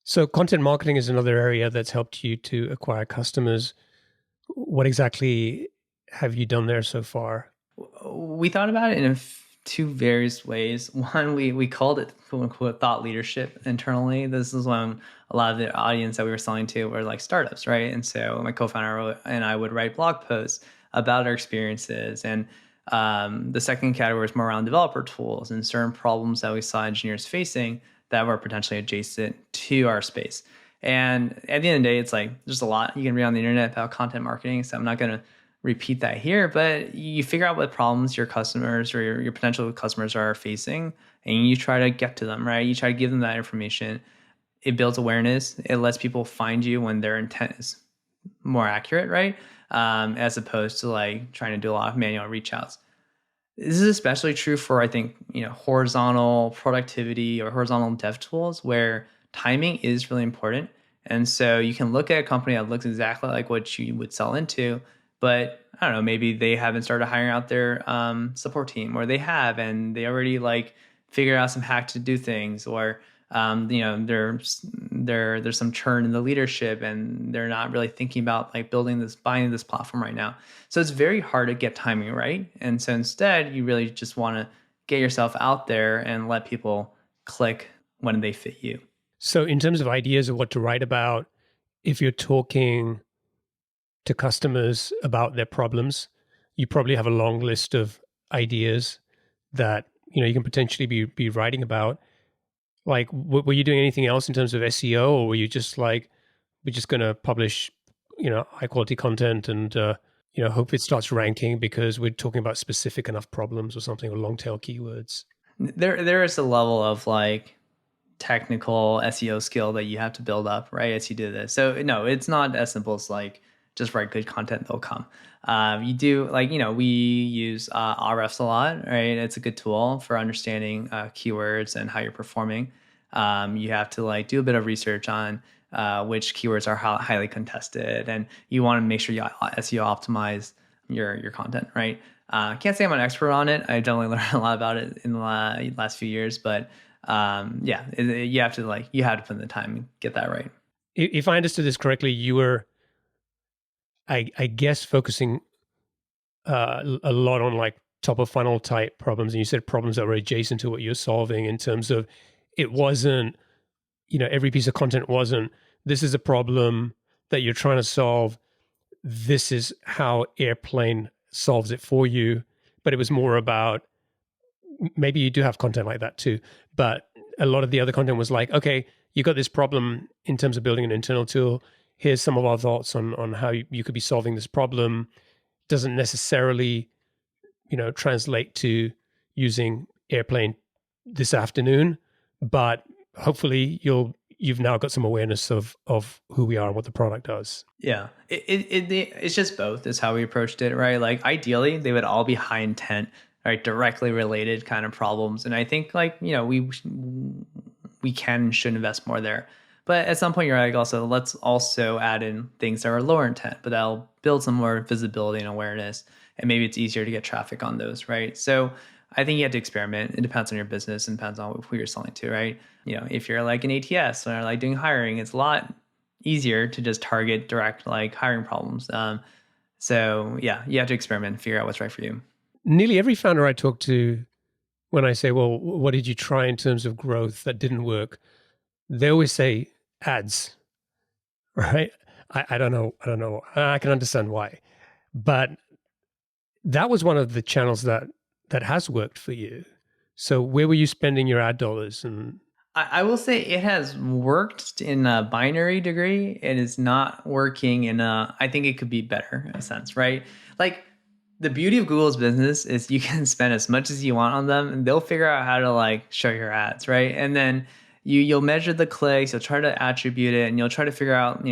So content marketing is another area that's helped you to acquire customers. What exactly have you done there so far? We thought about it in two various ways. One, we called it quote unquote thought leadership internally. This is when a lot of the audience that we were selling to were like startups, right? And so my co-founder and I would write blog posts about our experiences. And the second category is more around developer tools and certain problems that we saw engineers facing that were potentially adjacent to our space. And at the end of the day, it's like there's a lot you can read on the internet about content marketing. So I'm not going to repeat that here, but you figure out what problems your customers or your potential customers are facing and you try to get to them, right? You try to give them that information. It builds awareness. It lets people find you when their intent is more accurate, right? As opposed to like trying to do a lot of manual reach outs. This is especially true for, I think, horizontal productivity or horizontal dev tools where timing is really important. And so you can look at a company that looks exactly like what you would sell into, but I don't know, maybe they haven't started hiring out their support team, or they have, and they already like figured out some hack to do things, or there's some churn in the leadership, and they're not really thinking about like buying this platform right now. So it's very hard to get timing right. And so instead, you really just want to get yourself out there and let people click when they fit you. So in terms of ideas of what to write about, if you're talking to customers about their problems, you probably have a long list of ideas that you can potentially be writing about. Like, were you doing anything else in terms of SEO, or were you just like, we're just going to publish, high quality content and hope it starts ranking because we're talking about specific enough problems or something, or long tail keywords? There is a level of like technical SEO skill that you have to build up, right, as you do this. So no, it's not as simple as like just write good content, they'll come. You do like, we use Ahrefs a lot, right? It's a good tool for understanding keywords and how you're performing. You have to like do a bit of research on which keywords are highly contested, and you want to make sure you SEO optimize your content, right? Can't say I'm an expert on it. I've definitely learned a lot about it in the last few years, but yeah, you have to put in the time and get that right. If I understood this correctly, you were, I guess, focusing a lot on like top of funnel type problems, and you said problems that were adjacent to what you're solving. In terms of, it wasn't, every piece of content wasn't, this is a problem that you're trying to solve, this is how Airplane solves it for you. But it was more about, maybe you do have content like that too, but a lot of the other content was like, okay, you got this problem in terms of building an internal tool. Here's some of our thoughts on how you could be solving this problem. Doesn't necessarily, translate to using Airplane this afternoon, but hopefully you've now got some awareness of who we are and what the product does. Yeah, it's just both is how we approached it, right? Like ideally, they would all be high intent, right, directly related kind of problems, and I think like we can and should invest more there. But at some point, you're like, also let's also add in things that are lower intent, but that'll build some more visibility and awareness, and maybe it's easier to get traffic on those, right? So I think you have to experiment. It depends on your business and depends on who you're selling to, right? If you're like an ATS or like doing hiring, it's a lot easier to just target direct like hiring problems. So yeah, you have to experiment and figure out what's right for you. Nearly every founder I talk to, when I say, well, what did you try in terms of growth that didn't work? They always say ads, right? I don't know. I don't know. I can understand why, but that was one of the channels that has worked for you. So where were you spending your ad dollars? And I will say it has worked in a binary degree. It is not working in a, I think it could be better in a sense, right? Like the beauty of Google's business is you can spend as much as you want on them and they'll figure out how to like show your ads, right? And then you'll measure the clicks, you'll try to attribute it, and you'll try to figure out,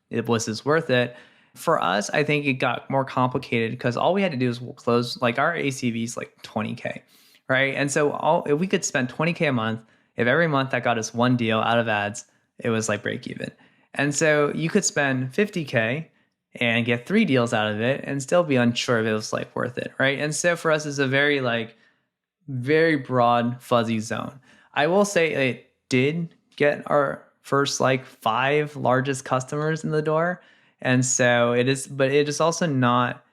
if was this worth it. For us, I think it got more complicated because all we had to do is close, like our ACV is like 20K, right? And so if we could spend 20K a month, if every month that got us one deal out of ads, it was like break even. And so you could spend 50K and get three deals out of it and still be unsure if it was like worth it, right? And so for us, it's a very like very broad fuzzy zone. I will say it did get our first like 5 largest customers in the door. And so it is, but it is also not,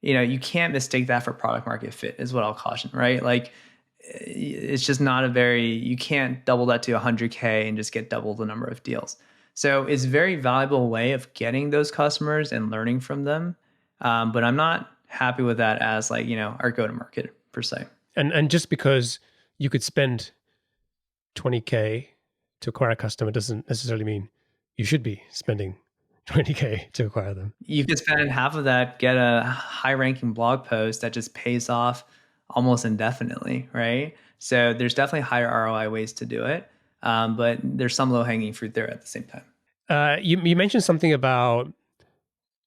you can't mistake that for product market fit is what I'll caution, right? Like it's just not a very, you can't double that to 100K and just get double the number of deals. So it's a very valuable way of getting those customers and learning from them. But I'm not happy with that as like, our go to market per se. And just because you could spend 20K to acquire a customer doesn't necessarily mean you should be spending 20K to acquire them. You could spend half of that, get a high ranking blog post that just pays off almost indefinitely, right? So there's definitely higher ROI ways to do it. But there's some low hanging fruit there at the same time. You mentioned something about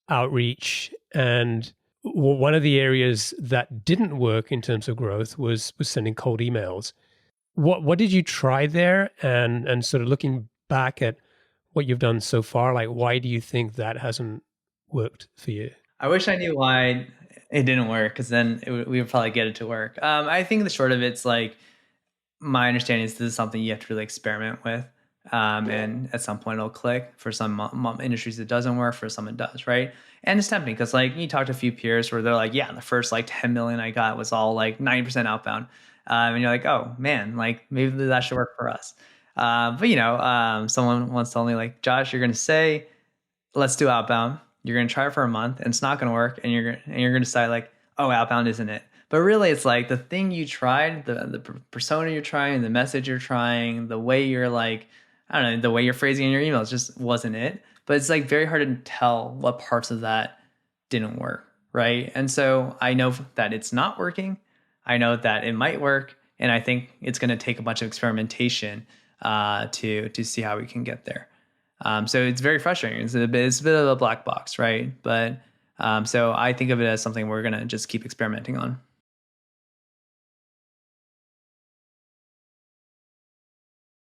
outreach, and one of the areas that didn't work in terms of growth was sending cold emails. What did you try there? And sort of looking back at what you've done so far, like why do you think that hasn't worked for you? I wish I knew why it didn't work because then we would probably get it to work. I think the short of it's like, my understanding is this is something you have to really experiment with. And at some point it'll click. For some industries it doesn't work, for some it does, right? And it's tempting because like you talk to a few peers where they're like, yeah, the first like 10 million I got was all like 90% outbound. And you're like, oh man, like maybe that should work for us. But someone once told me like, Josh, you're going to say, let's do outbound. You're going to try it for a month and it's not going to work. And you're going to decide like, oh, outbound isn't it. But really it's like the thing you tried, the persona you're trying, the message you're trying, the way you're like, I don't know, the way you're phrasing in your emails just wasn't it. But it's like very hard to tell what parts of that didn't work. Right. And so I know that it's not working. I know that it might work. And I think it's going to take a bunch of experimentation to see how we can get there. So it's very frustrating. It's a bit of a black box, right? But so I think of it as something we're going to just keep experimenting on.